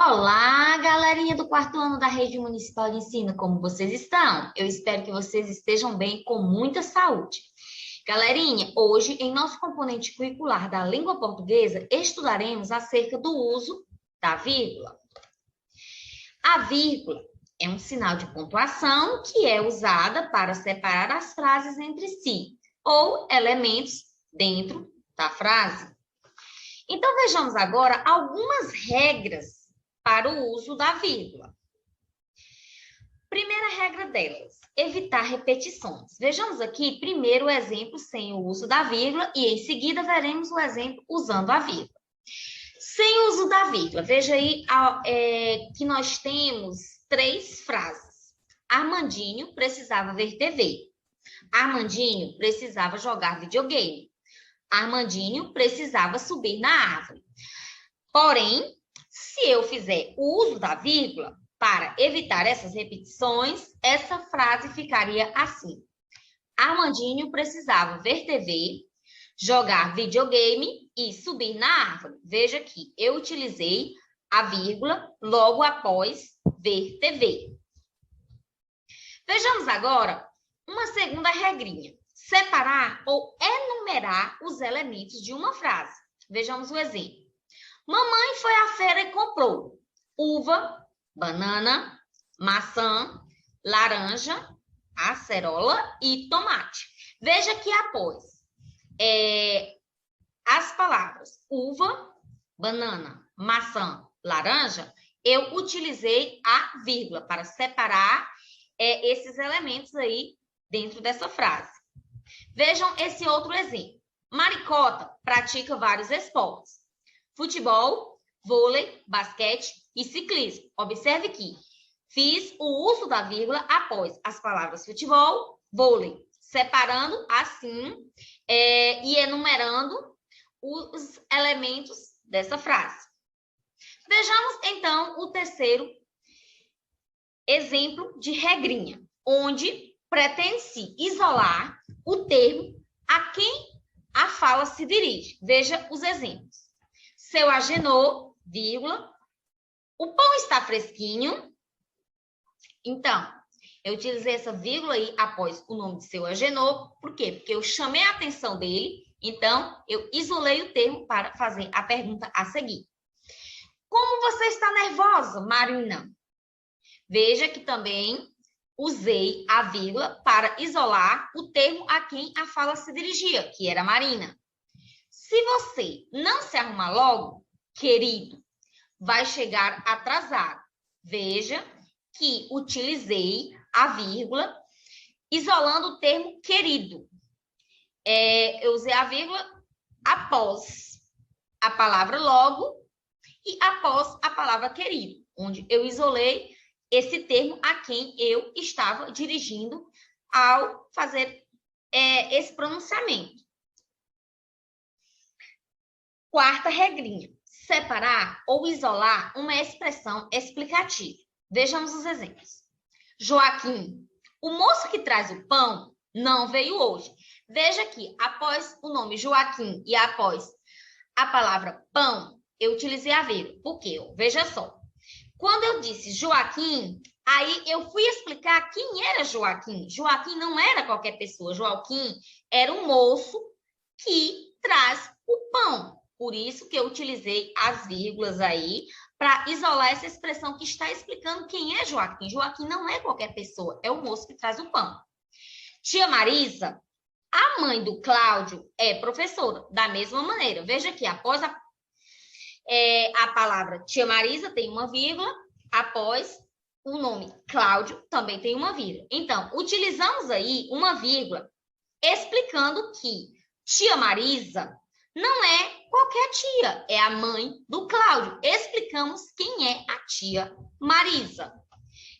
Olá, galerinha do quarto ano da Rede Municipal de Ensino, como vocês estão? Eu espero que vocês estejam bem, com muita saúde. Galerinha, hoje, em nosso componente curricular da língua portuguesa, estudaremos acerca do uso da vírgula. A vírgula é um sinal de pontuação que é usada para separar as frases entre si, ou elementos dentro da frase. Então, vejamos agora algumas regras para o uso da vírgula. Primeira regra delas, evitar repetições. Vejamos aqui primeiro o exemplo sem o uso da vírgula e em seguida veremos o exemplo usando a vírgula. Sem uso da vírgula, veja aí que nós temos três frases. Armandinho precisava ver TV. Armandinho precisava jogar videogame. Armandinho precisava subir na árvore. Porém, se eu fizer o uso da vírgula, para evitar essas repetições, essa frase ficaria assim. Armandinho precisava ver TV, jogar videogame e subir na árvore. Veja que eu utilizei a vírgula logo após ver TV. Vejamos agora uma segunda regrinha. Separar ou enumerar os elementos de uma frase. Vejamos o exemplo. Mamãe foi à feira e comprou uva, banana, maçã, laranja, acerola e tomate. Veja que após as palavras uva, banana, maçã, laranja, eu utilizei a vírgula para separar esses elementos aí dentro dessa frase. Vejam esse outro exemplo. Maricota pratica vários esportes. Futebol, vôlei, basquete e ciclismo. Observe que fiz o uso da vírgula após as palavras futebol, vôlei, separando assim e enumerando os elementos dessa frase. Vejamos, então, o terceiro exemplo de regrinha, onde pretende-se isolar o termo a quem a fala se dirige. Veja os exemplos. Seu agenô, vírgula, o pão está fresquinho. Então, eu utilizei essa vírgula aí após o nome de seu agenô. Por quê? Porque eu chamei a atenção dele, então eu isolei o termo para fazer a pergunta a seguir. Como você está nervosa, Marina? Veja que também usei a vírgula para isolar o termo a quem a fala se dirigia, que era Marina. Se você não se arrumar logo, querido, vai chegar atrasado. Veja que utilizei a vírgula isolando o termo querido. Eu usei a vírgula após a palavra logo e após a palavra querido, onde eu isolei esse termo a quem eu estava dirigindo ao fazer esse pronunciamento. Quarta regrinha, separar ou isolar uma expressão explicativa. Vejamos os exemplos. Joaquim, o moço que traz o pão não veio hoje. Veja que após o nome Joaquim e após a palavra pão, eu utilizei a vírgula. Por quê? Veja só. Quando eu disse Joaquim, aí eu fui explicar quem era Joaquim. Joaquim não era qualquer pessoa. Joaquim era um moço que traz o pão. Por isso que eu utilizei as vírgulas aí para isolar essa expressão que está explicando quem é Joaquim. Joaquim não é qualquer pessoa, é o moço que traz o pão. Tia Marisa, a mãe do Cláudio, é professora. Da mesma maneira, veja que após a palavra tia Marisa tem uma vírgula, após o nome Cláudio também tem uma vírgula. Então, utilizamos aí uma vírgula explicando que tia Marisa não é qualquer tia, é a mãe do Cláudio. Explicamos quem é a tia Marisa.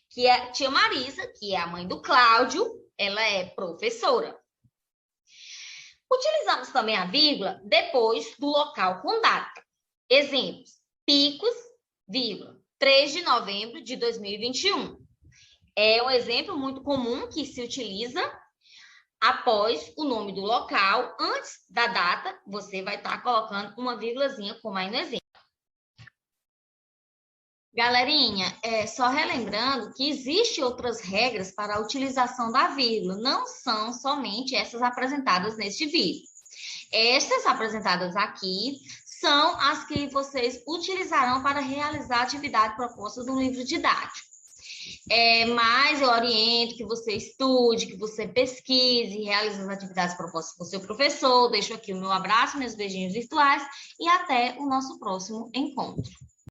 Que é a tia Marisa, que é a mãe do Cláudio, ela é professora. Utilizamos também a vírgula depois do local com data. Exemplos: Picos, vírgula, 3 de novembro de 2021. É um exemplo muito comum que se utiliza após o nome do local, antes da data, você vai estar colocando uma vírgulazinha, como aí no exemplo. Galerinha, só relembrando que existem outras regras para a utilização da vírgula, não são somente essas apresentadas neste vídeo. Estas apresentadas aqui são as que vocês utilizarão para realizar a atividade proposta do livro didático. Mas eu oriento que você estude, que você pesquise, realize as atividades propostas por seu professor. Deixo aqui o meu abraço, meus beijinhos virtuais e até o nosso próximo encontro.